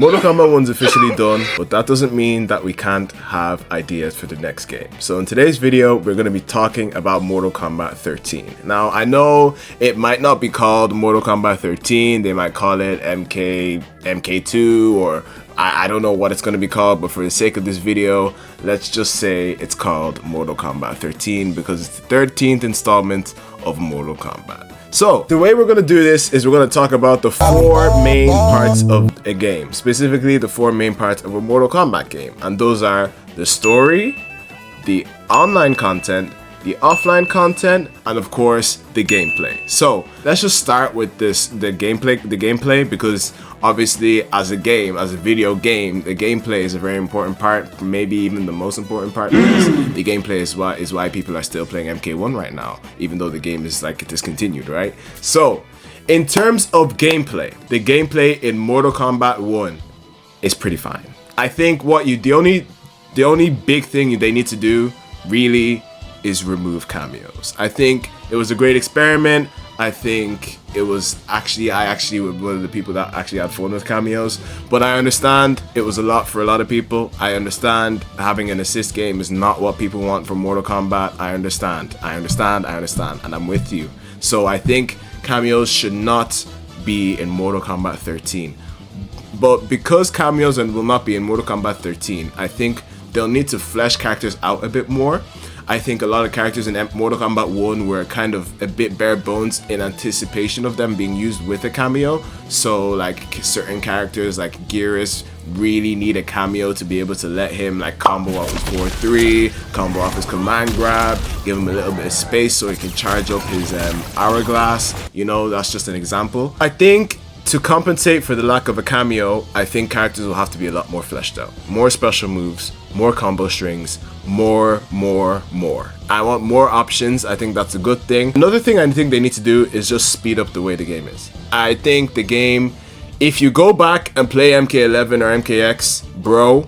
Mortal Kombat 1's officially done, but that doesn't mean that we can't have ideas for the next game. So in today's video, we're going to be talking about Mortal Kombat 13. Now, I know it might not be called Mortal Kombat 13, they might call it MK2, or I don't know what it's going to be called, but for the sake of this video, let's just say it's called Mortal Kombat 13 because it's the 13th installment of Mortal Kombat. So, the way we're going to do this is we're going to talk about the four main parts of a game, specifically the four main parts of a Mortal Kombat game, and those are the story, the online content, the offline content, and of course the gameplay. So let's just start with the gameplay because obviously as a video game, the gameplay is a very important part, maybe even the most important part, because the gameplay is why people are still playing MK1 right now, even though the game is like discontinued, right? So in terms of gameplay, the gameplay in Mortal Kombat 1 is pretty fine. I think the only big thing they need to do really is remove cameos. I think it was a great experiment. I think it was I actually was one of the people that actually had fun with cameos, but I understand it was a lot for a lot of people. I understand having an assist game is not what people want from Mortal Kombat. I understand, and I'm with you. So I think cameos should not be in Mortal Kombat 13. But because cameos will not be in Mortal Kombat 13, I think they'll need to flesh characters out a bit more. I think a lot of characters in Mortal Kombat 1 were kind of a bit bare bones in anticipation of them being used with a cameo. So like certain characters like Geras really need a cameo to be able to let him like combo off his 4-3, combo off his command grab, give him a little bit of space so he can charge up his hourglass. You know, that's just an example. I think to compensate for the lack of a cameo, I think characters will have to be a lot more fleshed out. More special moves, more combo strings, more. I want more options. I think that's a good thing. Another thing I think they need to do is just speed up the way the game is. I think the game, if you go back and play MK11 or MKX, bro,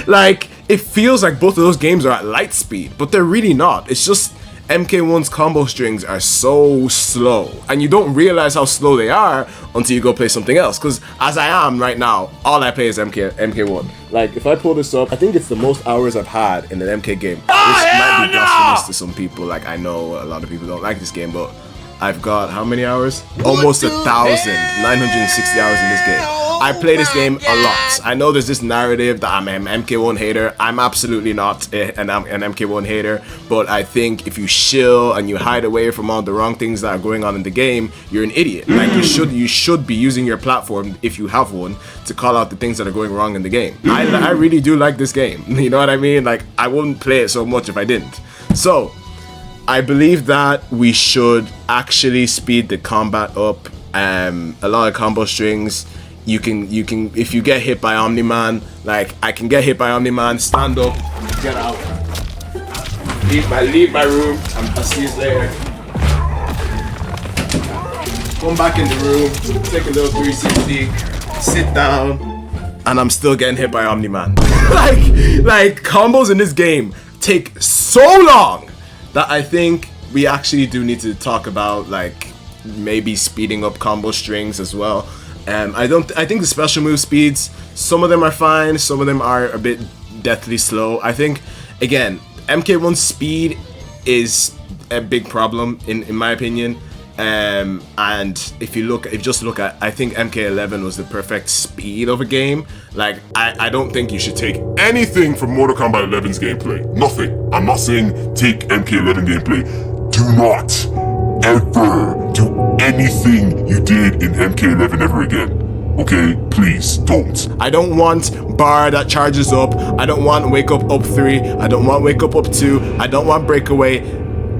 like it feels like both of those games are at light speed, but they're really not. It's just MK1's combo strings are so slow, and you don't realize how slow they are until you go play something else. Because as I am right now, all I play is MK1. Like if I pull this up, I think it's the most hours I've had in an MK game, which might be blasphemous to some people. Like I know a lot of people don't like this game, but I've got how many hours? Almost 1,960 hours in this game. I play this game a lot. I know there's this narrative that I'm an MK1 hater. I'm absolutely not an MK1 hater, but I think if you shill and you hide away from all the wrong things that are going on in the game, you're an idiot. Like you should be using your platform, if you have one, to call out the things that are going wrong in the game. I really do like this game. You know what I mean? Like I wouldn't play it so much if I didn't. So I believe that we should actually speed the combat up. A lot of combo strings. You can if you get hit by Omni-Man, like I can get hit by Omni-Man, stand up, get out, leave my room, I'll see you later. Come back in the room, take a little 360, sit down, and I'm still getting hit by Omni-Man. like combos in this game take so long that I think we actually do need to talk about like maybe speeding up combo strings as well. I think the special move speeds, some of them are fine, some of them are a bit deathly slow. I think again, MK1 speed is a big problem in my opinion. And if you just look at, I think MK11 was the perfect speed of a game. Like, I don't think you should take anything from Mortal Kombat 11's gameplay. Nothing. I'm not saying take MK11 gameplay. Do not ever do anything you did in MK11 ever again. Okay? Please, don't. I don't want bar that charges up. I don't want wake up 3. I don't want wake up 2. I don't want breakaway.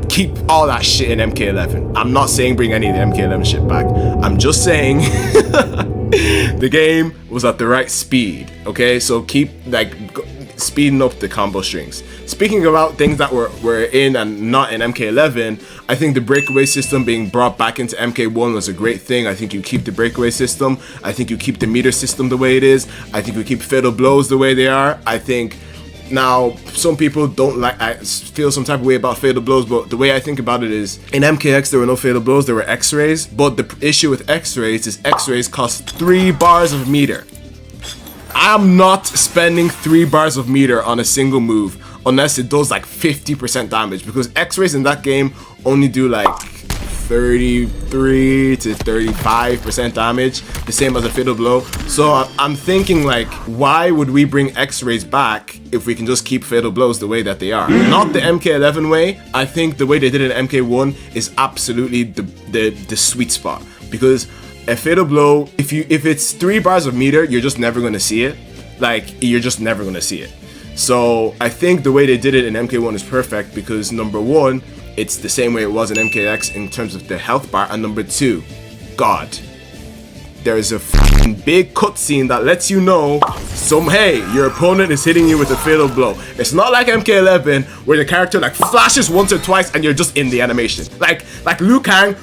Keep all that shit in MK11. I'm not saying bring any of the MK11 shit back. I'm just saying the game was at the right speed. Okay, so keep like speeding up the combo strings. Speaking about things that were in and not in MK11, I think the breakaway system being brought back into MK1 was a great thing. I think you keep the breakaway system. I think you keep the meter system the way it is. I think you keep fatal blows the way they are. I think now some people don't like, I feel some type of way about fatal blows, but the way I think about it is in MKX there were no fatal blows, there were X-rays. But the issue with X-rays is X-rays cost 3 bars of meter. I'm not spending 3 bars of meter on a single move unless it does like 50% damage, because X-rays in that game only do like 33 to 35% damage, the same as a fatal blow. So I'm thinking, like, why would we bring X-rays back if we can just keep fatal blows the way that they are? Not the MK11 way. I think the way they did it in MK1 is absolutely the sweet spot, because a fatal blow, if it's 3 bars of meter, you're just never going to see it. Like, you're just never going to see it. So I think the way they did it in MK1 is perfect, because number 1, it's the same way it was in MKX in terms of the health bar, and number 2, God, there's a f***ing big cutscene that lets you know, hey, your opponent is hitting you with a fatal blow. It's not like MK11 where the character like flashes once or twice and you're just in the animation. Like Liu Kang,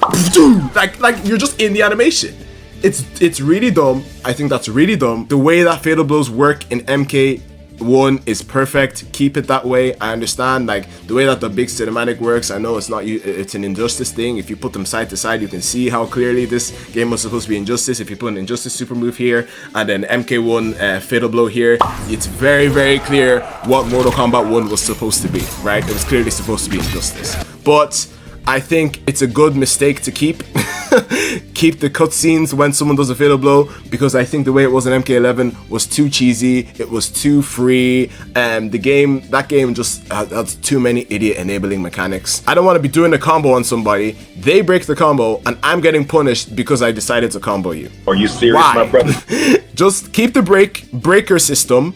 like you're just in the animation. It's really dumb. I think that's really dumb. The way that fatal blows work in MK1 is perfect. Keep it that way. I understand, like, the way that the big cinematic works. I know it's an Injustice thing. If you put them side to side, you can see how clearly this game was supposed to be Injustice. If you put an Injustice super move here and then MK1 fatal blow here, it's very, very clear what Mortal Kombat 1 was supposed to be, right? It was clearly supposed to be Injustice. But I think it's a good mistake to keep the cutscenes when someone does a fatal blow, because I think the way it was in MK11 was too cheesy. It was too free. That game just has too many idiot enabling mechanics. I don't want to be doing a combo on somebody, they break the combo, and I'm getting punished because I decided to combo you. Are you serious, Why? my brother? Just keep the breaker system,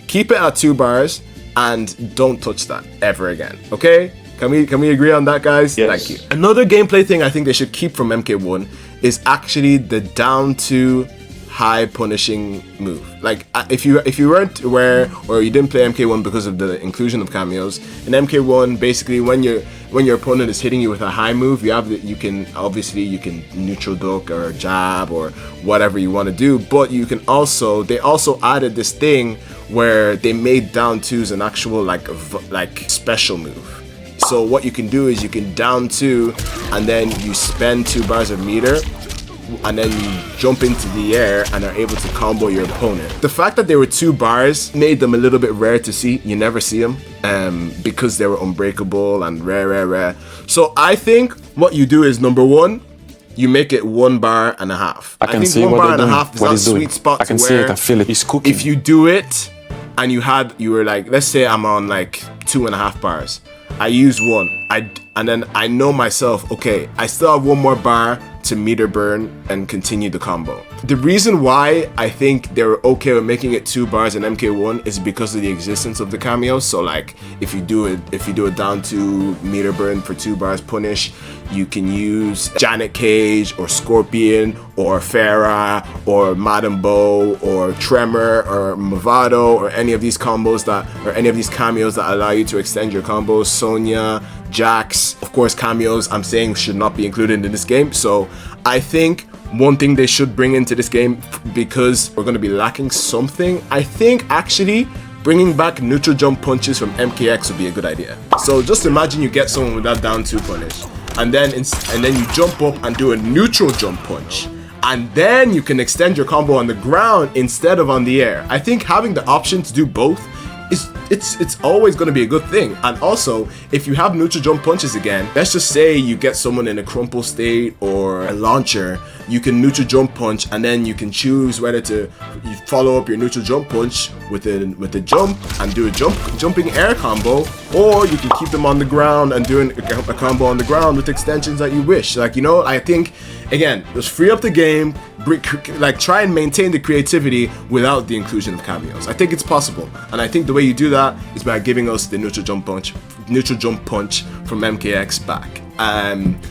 keep it at 2 bars, and don't touch that ever again. Okay? Can we agree on that, guys? Yes. Thank you. Another gameplay thing I think they should keep from MK1 is actually the down to high punishing move. Like, if you weren't aware, or you didn't play MK1 because of the inclusion of cameos, in MK1, basically when your opponent is hitting you with a high move, you can neutral duck or jab or whatever you want to do, but they also added this thing where they made down twos an actual like special move. So what you can do is you can down 2 and then you spend 2 bars of meter and then you jump into the air and are able to combo your opponent. The fact that they were 2 bars made them a little bit rare to see. You never see them because they were unbreakable and rare. So I think what you do is, number 1, you make it 1 bar and a half. I think 1 bar and a half is that sweet spot I can see it, I feel it. It's cooking. If you do it and you were like, let's say I'm on like 2.5 bars. I use 1, and then I know myself, okay, I still have 1 more bar to meter burn and continue the combo. The reason why I think they were okay with making it 2 bars in MK1 is because of the existence of the cameos. So like, if you do it down to meter burn for 2 bars punish, you can use Janet Cage or Scorpion or Farah or Madame Bo or Tremor or Movado or any of these cameos that allow you to extend your combos. Sonya, Jax, of course, cameos I'm saying should not be included in this game. So I think one thing they should bring into this game, because we're going to be lacking something, I think actually bringing back neutral jump punches from MKX would be a good idea. So just imagine you get someone with that down 2 punish, and then you jump up and do a neutral jump punch, and then you can extend your combo on the ground instead of on the air. I think having the option to do both it's always going to be a good thing. And also, if you have neutral jump punches again, let's just say you get someone in a crumple state or a launcher, you can neutral jump punch, and then you can choose whether to follow up your neutral jump punch with a jump and do a jumping air combo, or you can keep them on the ground and doing a combo on the ground with extensions that you wish. Like, I think, again, just free up the game, try and maintain the creativity without the inclusion of cameos. I think it's possible, and I think the way you do that is by giving us the neutral jump punch from MKX back.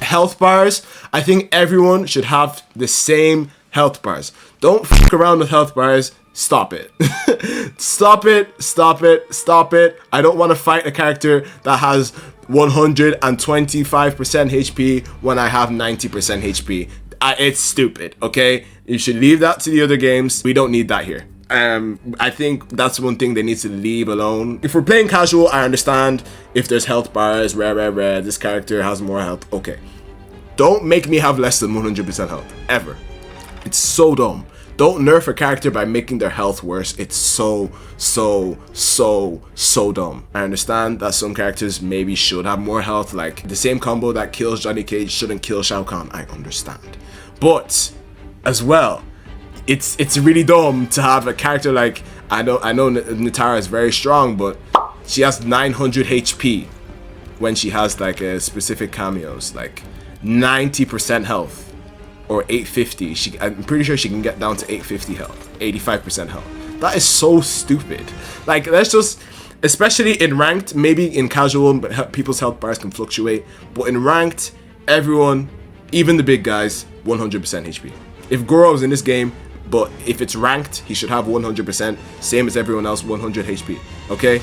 Health bars, I think everyone should have the same health bars. Don't fuck around with health bars. Stop it. Stop it. I don't want to fight a character that has 125% HP when I have 90% HP. It's stupid, okay? You should leave that to the other games. We don't need that here. I think that's one thing they need to leave alone. If we're playing casual, I understand if there's health bars, rare, this character has more health, okay. Don't make me have less than 100% health, ever. It's so dumb. Don't nerf a character by making their health worse. It's so dumb. I understand that some characters maybe should have more health, like the same combo that kills Johnny Cage shouldn't kill Shao Kahn. I understand. But as well, it's really dumb to have a character like, I know Nitara is very strong, but she has 900 HP when she has like a specific cameos, like 90% health. Or 850. I'm pretty sure she can get down to 850 health, 85% health. That is so stupid. Like, let's just, especially in ranked, maybe in casual, but people's health bars can fluctuate. But in ranked, everyone, even the big guys, 100% HP. If Goro's in this game, but if it's ranked, he should have 100%, same as everyone else, 100 HP. Okay,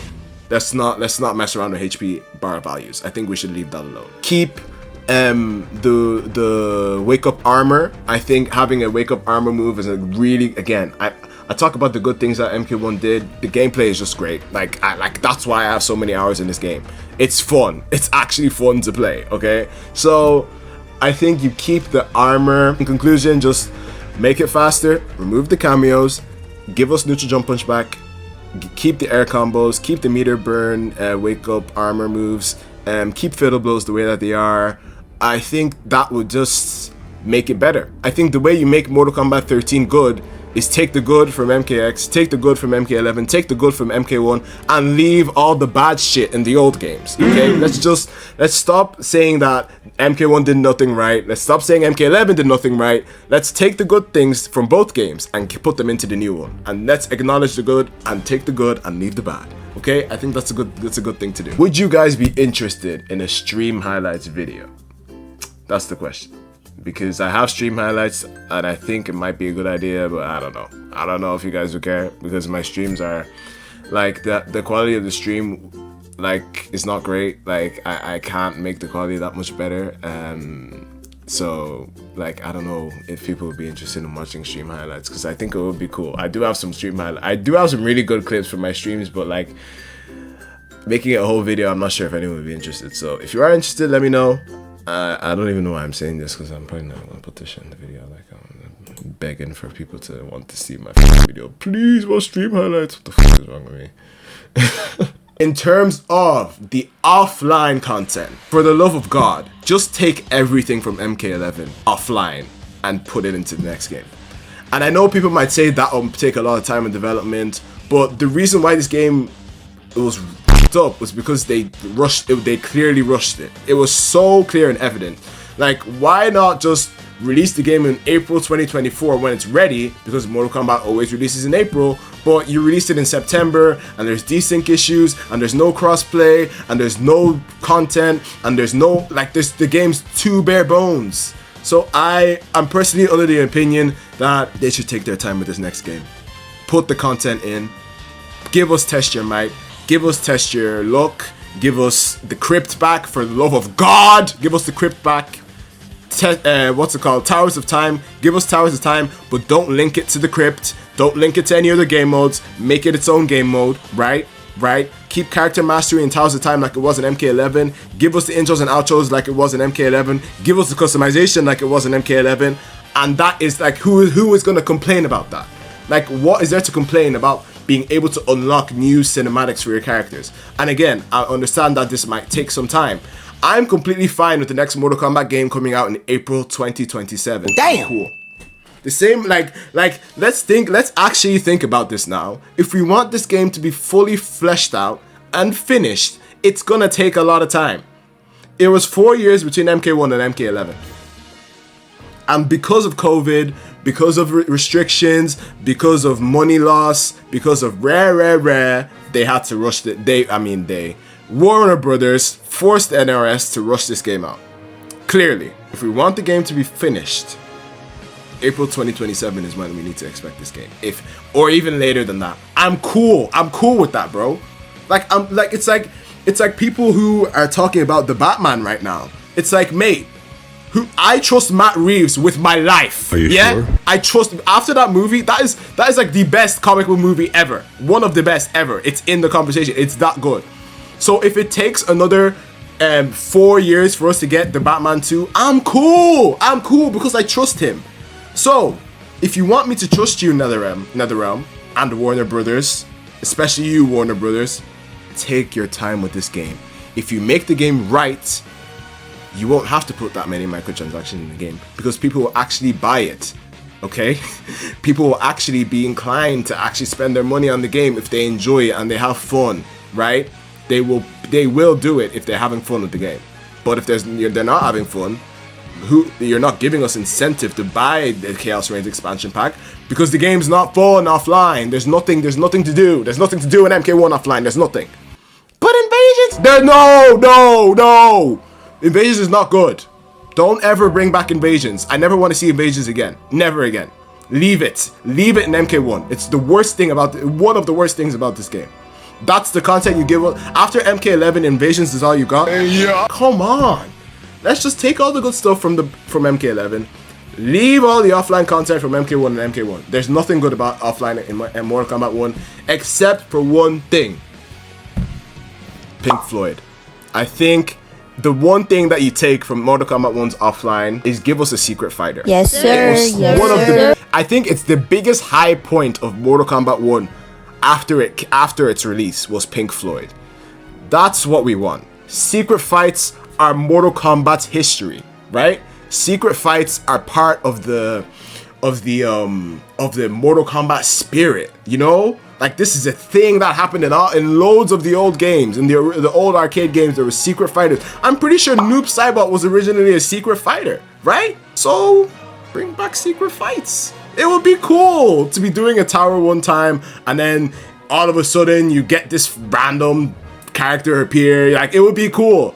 let's not mess around with HP bar values. I think we should leave that alone. Keep the wake up armor. I think having a wake up armor move is a really, again, I talk about the good things that MK1 did. The gameplay is just great. Like that's why I have so many hours in this game. It's fun. It's actually fun to play. Okay, so I think you keep the armor. In conclusion, just make it faster, remove the cameos, give us neutral jump punch back, keep the air combos, keep the meter burn, wake up armor moves, keep fiddle blows the way that they are. I think that would just make it better. I think the way you make Mortal Kombat 13 good is take the good from MKX, take the good from MK11, take the good from MK1, and leave all the bad shit in the old games. Okay, let's stop saying that MK1 did nothing right. Let's stop saying MK11 did nothing right. Let's take the good things from both games and put them into the new one. And let's acknowledge the good and take the good and leave the bad. Okay, I think that's a good thing to do. Would you guys be interested in a stream highlights video? That's the question. Because I have stream highlights and I think it might be a good idea, but I don't know. I don't know if you guys would care, because my streams are like the quality of the stream like is not great. Like I can't make the quality that much better. So like I don't know if people would be interested in watching stream highlights, because I think it would be cool. I do have some stream highlights. I do have some really good clips for my streams, but like making it a whole video, I'm not sure if anyone would be interested. So if you are interested, let me know. I don't even know why I'm saying this, because I'm probably not gonna put this shit in the video. Like I'm begging for people to want to see my video. Please watch stream highlights. What the fuck is wrong with me? In terms of the offline content, for the love of God, just take everything from MK11 offline and put it into the next game. And I know people might say that will take a lot of time in development, but the reason why this game was up was because they clearly rushed it. It was so clear and evident. Like, why not just release the game in April 2024 when it's ready, because Mortal Kombat always releases in April, but you released it in September and there's desync issues and there's no crossplay and there's no content and there's no, like, the game's too bare bones. So I'm personally under the opinion that they should take their time with this next game. Put the content in, give us Test Your Might, give us Test Your Luck, give us the crypt back, for the love of God, give us the crypt back. What's it called? Towers of Time. Give us Towers of Time, but don't link it to the crypt. Don't link it to any other game modes. Make it its own game mode, right? Keep character mastery in Towers of Time like it was in MK11. Give us the intros and outros like it was in MK11. Give us the customization like it was in MK11. And that is like, who is gonna complain about that? Like, what is there to complain about being able to unlock new cinematics for your characters? And again, I understand that this might take some time. I'm completely fine with the next Mortal Kombat game coming out in April 2027. Damn! Cool. The same, like, let's actually think about this now. If we want this game to be fully fleshed out and finished, it's gonna take a lot of time. It was 4 years between MK1 and MK11. And because of COVID, because of restrictions, because of money loss, because of rare, they had to rush it. Warner Brothers forced NRS to rush this game out. Clearly, if we want the game to be finished, April 2027 is when we need to expect this game. Or even later than that. I'm cool with that, bro. It's like people who are talking about the Batman right now. It's like, mate, I trust Matt Reeves with my life. Are you sure? I trust him. After that movie, that is like the best comic book movie ever. One of the best ever. It's in the conversation. It's that good. So if it takes another 4 years for us to get the Batman 2, I'm cool because I trust him. So If you want me to trust you, NetherRealm, and Warner Brothers, especially you, Warner Brothers, take your time with this game. If you make the game right, you won't have to put that many microtransactions in the game because people will actually buy it. Okay? People will actually be inclined to actually spend their money on the game if they enjoy it and they have fun, right? They will do it if they're having fun with the game. But if they're not having fun, you're not giving us incentive to buy the Chaos Reigns expansion pack because the game's not fun offline. There's nothing to do. There's nothing to do in MK1 offline. There's nothing. But Invasions, no. Invasions is not good. Don't ever bring back Invasions. I never want to see Invasions again. Never again. Leave it in MK1. It's the worst thing one of the worst things about this game. That's the content you give us. After MK11, Invasions is all you got? Yeah. Come on. Let's just take all the good stuff from MK11. Leave all the offline content from MK1 and MK1. There's nothing good about offline in Mortal Kombat 1 except for one thing. Pink Floyd. I think the one thing that you take from Mortal Kombat 1's offline is give us a secret fighter. Yes, sir. I think it's the biggest high point of Mortal Kombat 1 after its release was Pink Floyd. That's what we want. Secret fights are Mortal Kombat's history, right? Secret fights are part of the Mortal Kombat spirit, you know? Like, this is a thing that happened in loads of the old games. In the old arcade games, there were secret fighters. I'm pretty sure Noob Saibot was originally a secret fighter, right? So, bring back secret fights. It would be cool to be doing a tower one time, and then all of a sudden, you get this random character appear. Like, it would be cool.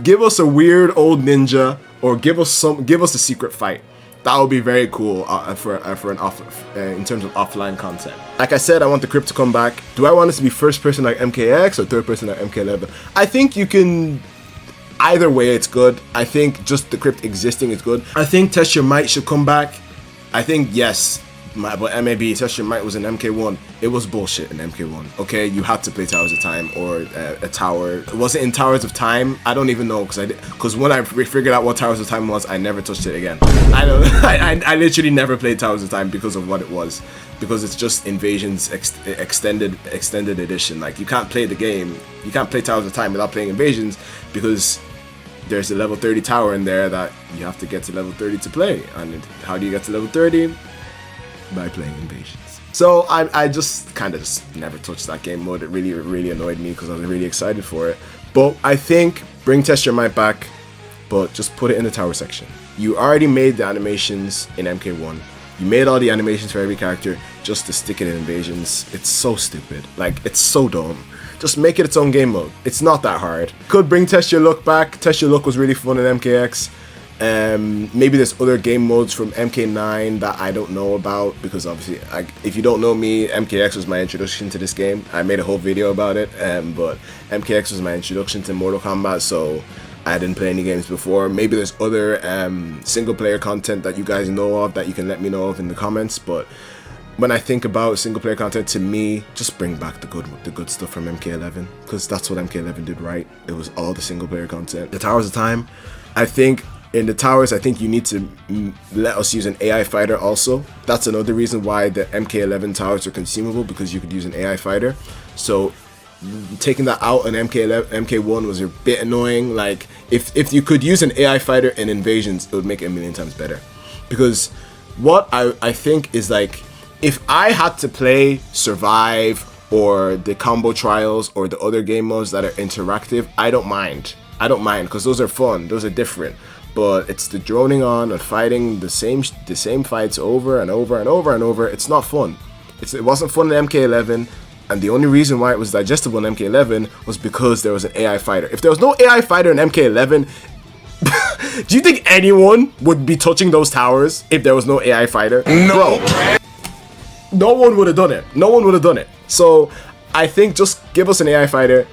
Give us a weird old ninja, or give us a secret fight. That would be very cool in terms of offline content. Like I said, I want the crypt to come back. Do I want it to be first person like MKX or third person like MK11? I think you can. Either way, it's good. I think just the crypt existing is good. I think Test Your Might should come back. I think yes. But MAB, Test Your Might was in MK1. It was bullshit in MK1. Okay, you had to play Towers of Time or a tower. Was it in Towers of Time? I don't even know because when I figured out what Towers of Time was, I never touched it again. I literally never played Towers of Time because of what it was. Because it's just Invasions extended edition. Like, you can't play the game. You can't play Towers of Time without playing Invasions because there's a level 30 tower in there that you have to get to level 30 to play. And how do you get to level 30? By playing Invasions. So I just kind of never touched that game mode. It really annoyed me because I was really excited for it. But I think bring Test Your Might back, but just put it in the tower section. You already made the animations in MK1. You made all the animations for every character just to stick it in Invasions. It's so stupid. Like, it's so dumb. Just make it its own game mode. It's not that hard. Could bring Test Your Luck back. Test Your Luck was really fun in MKX. Maybe there's other game modes from MK9 that I don't know about because obviously, if you don't know me, MKX was my introduction to this game. I made a whole video about it, but MKX was my introduction to Mortal Kombat, so I didn't play any games before. Maybe there's other single player content that you guys know of that you can let me know of in the comments, but when I think about single player content, to me, just bring back the good stuff from MK11 because that's what MK11 did right. It was all the single player content. The Towers of Time, I think. In the towers, I think you need to let us use an AI fighter also. That's another reason why the MK11 towers are consumable, because you could use an AI fighter. So taking that out in MK1 was a bit annoying. Like, if you could use an AI fighter in Invasions, it would make it a million times better. Because what I think is, like, if I had to play Survive or the Combo Trials or the other game modes that are interactive, I don't mind. Because those are fun, those are different. But it's the droning on and fighting the same fights over and over and over and over. It's not fun. It wasn't fun in MK11, and the only reason why it was digestible in MK11 was because there was an AI fighter. If there was no AI fighter in MK11, do you think anyone would be touching those towers if there was no AI fighter? No. Bro, no one would have done it. No one would have done it. So I think just give us an AI fighter.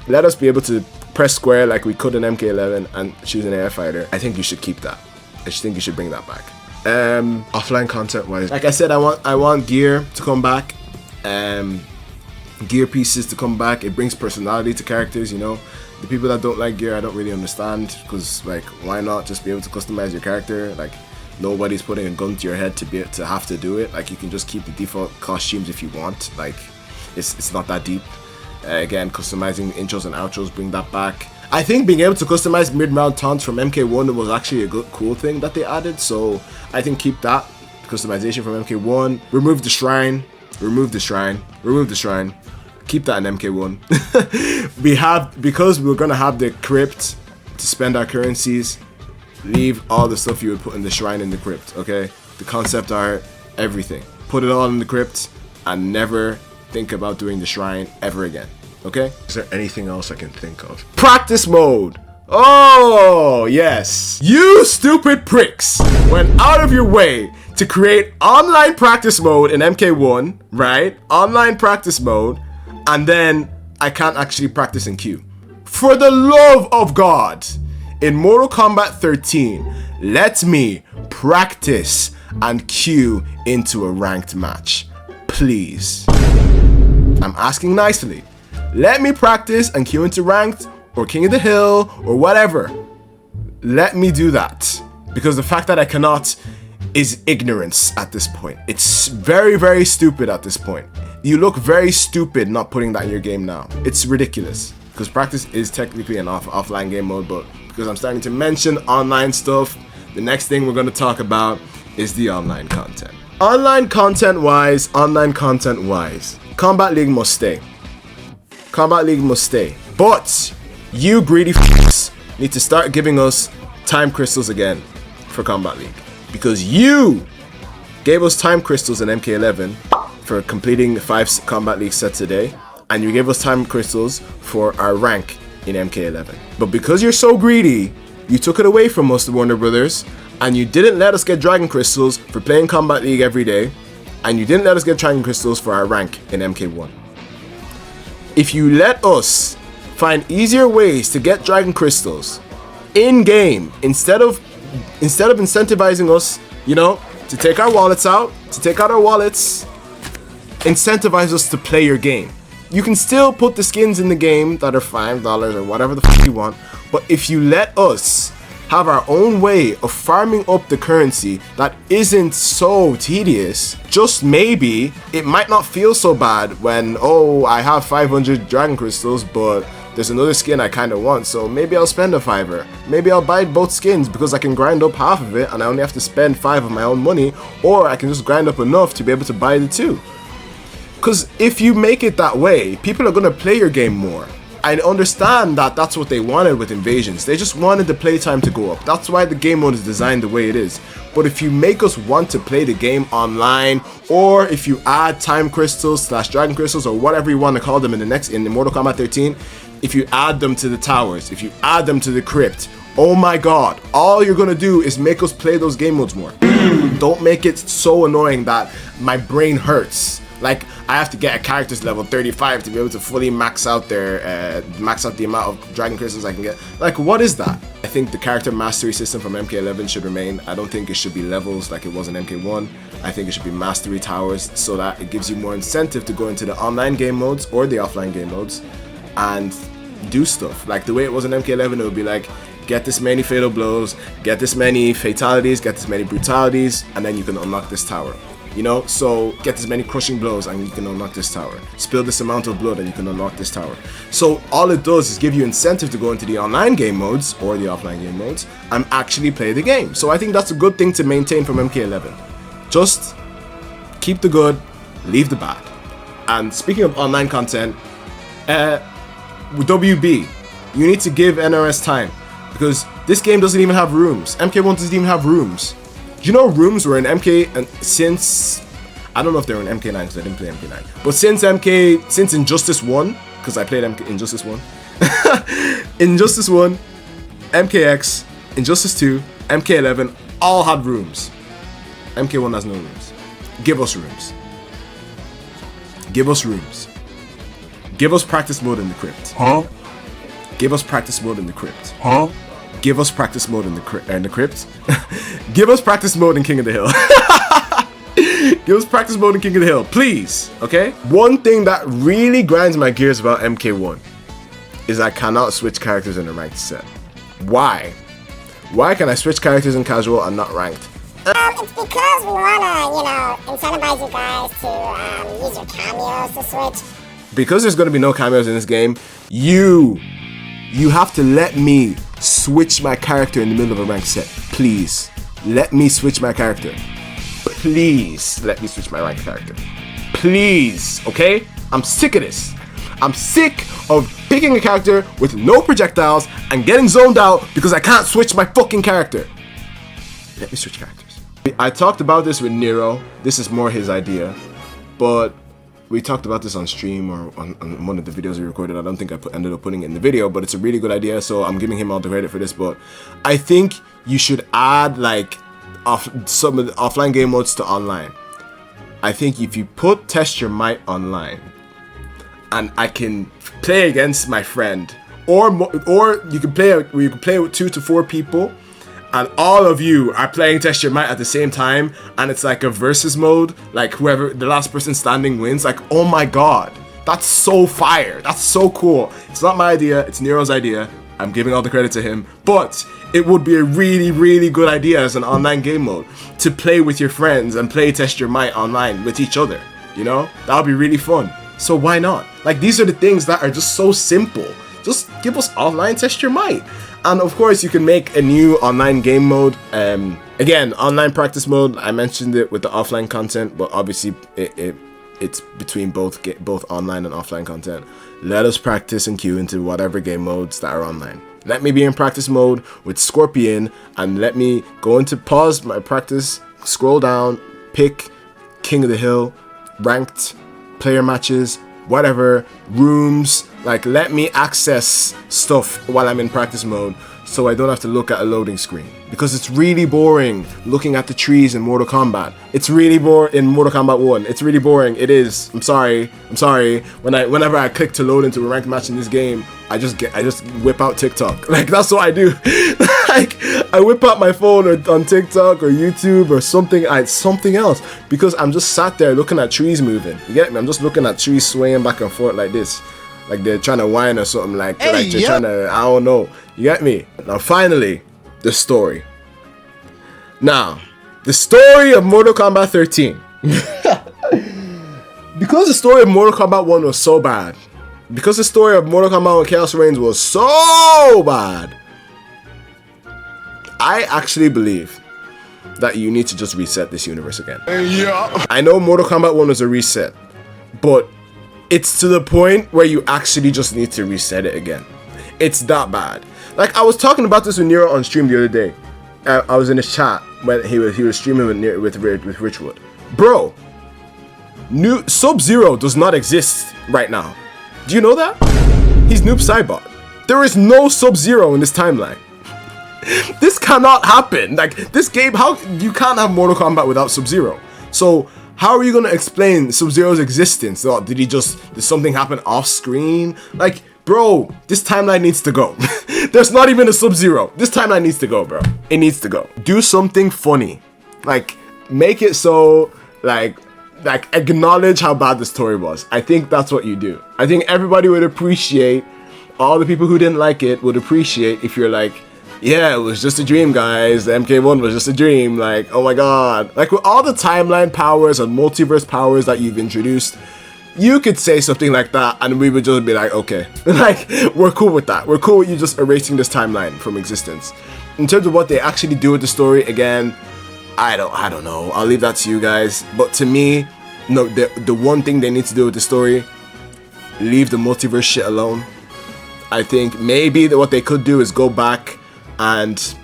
Let us be able to press square like we could in MK11 and choose an AI fighter. I think you should keep that. I just think you should bring that back. Offline content wise, like I said, I want gear to come back. Gear pieces to come back. It brings personality to characters, you know. The people that don't like gear, I don't really understand, because, like, why not just be able to customize your character? Like, Nobody's putting a gun to your head to have to do it. Like, you can just keep the default costumes if you want. Like, it's not that deep. Again, customizing intros and outros, bring that back. I think being able to customize mid-round taunts from MK1 was actually a good, cool thing that they added. So I think keep that customization from MK1. Remove the shrine. Remove the shrine. Remove the shrine. Keep that in MK1. Because we're gonna have the crypt to spend our currencies. Leave all the stuff you would put in the shrine in the crypt, okay? The concept art, everything. Put it all in the crypt and never think about doing the shrine ever again, okay? Is there anything else I can think of? Practice mode! Oh, yes. You stupid pricks went out of your way to create online practice mode in MK1, right? Online practice mode, and then I can't actually practice in queue. For the love of God! In Mortal Kombat 13, let me practice and queue into a ranked match. Please. I'm asking nicely. Let me practice and queue into ranked or King of the Hill or whatever. Let me do that. Because the fact that I cannot is ignorance at this point. It's very, very stupid at this point. You look very stupid not putting that in your game now. It's ridiculous. Because practice is technically an offline game mode, but because I'm starting to mention online stuff, the next thing we're going to talk about is the online content. Online content wise, Combat League must stay. Combat League must stay. But you greedy f***s need to start giving us time crystals again for Combat League. Because you gave us time crystals in MK11 for completing 5 Combat League sets a day. And you gave us time crystals for our rank in MK11. But because you're so greedy, you took it away from us, the Warner Brothers, and you didn't let us get Dragon Crystals for playing Combat League every day, and you didn't let us get Dragon Crystals for our rank in MK1. If you let us find easier ways to get Dragon Crystals in-game, instead of incentivizing us, you know, to take our wallets out, incentivize us to play your game. You can still put the skins in the game that are $5 or whatever the f*** you want, but if you let us have our own way of farming up the currency that isn't so tedious, just maybe it might not feel so bad when, oh, I have 500 Dragon Crystals, but there's another skin I kind of want, so maybe I'll spend a $5. Maybe I'll buy both skins because I can grind up half of it and I only have to spend 5 of my own money, or I can just grind up enough to be able to buy the 2. Because if you make it that way, people are going to play your game more. I understand that that's what they wanted with Invasions. They just wanted the playtime to go up. That's why the game mode is designed the way it is. But if you make us want to play the game online, or if you add time crystals / dragon crystals or whatever you want to call them in the Mortal Kombat 13, if you add them to the towers, if you add them to the crypt, oh my god, all you're going to do is make us play those game modes more. Don't make it so annoying that my brain hurts. Like, I have to get a character's level 35 to be able to fully max out the amount of Dragon Crystals I can get. Like, what is that? I think the character mastery system from MK11 should remain. I don't think it should be levels like it was in MK1. I think it should be mastery towers so that it gives you more incentive to go into the online game modes or the offline game modes and do stuff. Like the way it was in MK11, it would be like, get this many fatal blows, get this many fatalities, get this many brutalities, and then you can unlock this tower. You know, so get this many crushing blows and you can unlock this tower. Spill this amount of blood and you can unlock this tower. So all it does is give you incentive to go into the online game modes or the offline game modes and actually play the game. So I think that's a good thing to maintain from MK11. Just keep the good, leave the bad. And speaking of online content, with WB, you need to give NRS time because this game doesn't even have rooms. MK1 doesn't even have rooms. Do you know rooms were in MK and since, I don't know if they were in MK9 because I didn't play MK9, but since Injustice 1, because I played Injustice 1, Injustice 1, MKX, Injustice 2, MK11, all had rooms. MK1 has no rooms. Give us rooms. Give us rooms. Give us practice mode in the crypt. Huh? Give us practice mode in the crypt. Huh? Give us practice mode in the crypt. Give us practice mode in King of the Hill. Give us practice mode in King of the Hill, please. Okay? One thing that really grinds my gears about MK1 is I cannot switch characters in a ranked set. Why? Why can I switch characters in casual and not ranked? It's because we wanna, incentivize you guys to use your cameos to switch. Because there's gonna be no cameos in this game, you have to let me switch my character in the middle of a ranked set. Please, let me switch my character. Please, let me switch my ranked character. Please, okay? I'm sick of this. I'm sick of picking a character with no projectiles and getting zoned out because I can't switch my fucking character. Let me switch characters. I talked about this with Nero. This is more his idea, but we talked about this on stream or on one of the videos we recorded. I don't think I ended up putting it in the video, but it's a really good idea, so I'm giving him all the credit for this. But I think you should add like some of the offline game modes to online. I think if you put Test Your Might online, and I can play against my friend, or you can play with 2 to 4 people, and all of you are playing Test Your Might at the same time, and it's like a versus mode, like whoever the last person standing wins. Like, oh my god, that's so fire, that's so cool. It's not my idea, it's Nero's idea. I'm giving all the credit to him, but it would be a really, really good idea as an online game mode to play with your friends and play Test Your Might online with each other. You know, that would be really fun. So why not? Like, these are the things that are just so simple. Just give us online Test Your Might. And of course, you can make a new online game mode. Again, online practice mode. I mentioned it with the offline content, but obviously it's between both online and offline content. Let us practice and queue into whatever game modes that are online. Let me be in practice mode with Scorpion, and let me go into pause my practice, scroll down, pick King of the Hill, ranked, player matches, whatever, rooms. Like, let me access stuff while I'm in practice mode, so I don't have to look at a loading screen, because it's really boring looking at the trees in Mortal Kombat. It's really boring in Mortal Kombat 1. It's really boring. It is. I'm sorry. Whenever I click to load into a ranked match in this game, I just whip out TikTok. Like, that's what I do. Like, I whip out my phone or on TikTok or YouTube or something else, because I'm just sat there looking at trees moving. You get me? I'm just looking at trees swaying back and forth like this. Like they're trying to whine or something, like they're trying to, I don't know. You get me? Now finally, the story. Now, the story of Mortal Kombat 13. Because the story of Mortal Kombat 1 was so bad, because the story of Mortal Kombat 1 Chaos Reigns was so bad, I actually believe that you need to just reset this universe again. Yeah. I know Mortal Kombat 1 was a reset, but it's to the point where you actually just need to reset it again. It's that bad. Like, I was talking about this with Nero on stream the other day. I was in his chat when he was streaming with Richwood. Bro, new Sub-Zero does not exist right now. Do you know that? He's Noob Saibot. There is no Sub-Zero in this timeline. This cannot happen. Like, this game, how you can't have Mortal Kombat without Sub-Zero. So how are you gonna explain Sub-Zero's existence? Oh, did something happen off screen? Like, bro, this timeline needs to go. There's not even a Sub-Zero. This timeline needs to go, bro. It needs to go. Do something funny. Like, make it so, like acknowledge how bad the story was. I think that's what you do. I think everybody would appreciate, all the people who didn't like it would appreciate if you're like, yeah, it was just a dream, guys. The MK1 was just a dream. Like, oh my god. Like, with all the timeline powers and multiverse powers that you've introduced, you could say something like that and we would just be like, okay. Like, we're cool with that. We're cool with you just erasing this timeline from existence. In terms of what they actually do with the story, again, I don't know. I'll leave that to you guys. But to me, no, the one thing they need to do with the story, leave the multiverse shit alone. I think maybe what they could do is go back and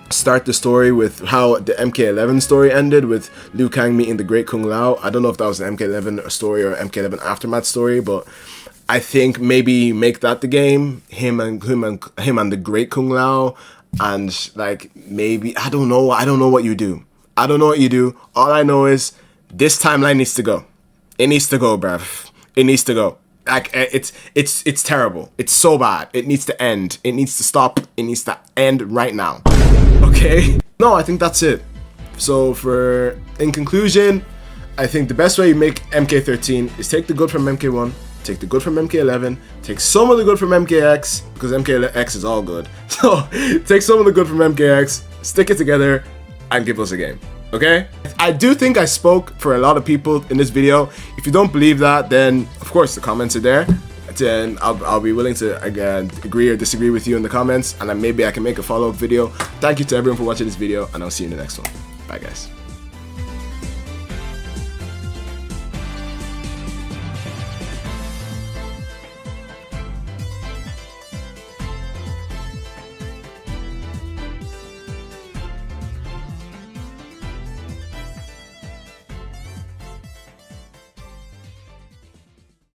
start the story with how the MK11 story ended, with Liu Kang meeting the Great Kung Lao. I don't know if that was an MK11 story or MK11 Aftermath story, but I think maybe make that the game, him and the Great Kung Lao, and like, maybe, I don't know what you do. I don't know what you do. All I know is this timeline needs to go. It needs to go, bruv. It needs to go. Like, it's terrible. It's so bad. It needs to end. It needs to stop. It needs to end right now. Okay? No, I think that's it. So in conclusion, I think the best way you make MK13 is take the good from MK1, take the good from MK11, take some of the good from MKX, because MKX is all good. So take some of the good from MKX, stick it together, and give us a game. Okay? I do think I spoke for a lot of people in this video. If you don't believe that, then of course the comments are there. Then I'll be willing to again agree or disagree with you in the comments, and then maybe I can make a follow-up video. Thank you to everyone for watching this video, and I'll see you in the next one. Bye guys.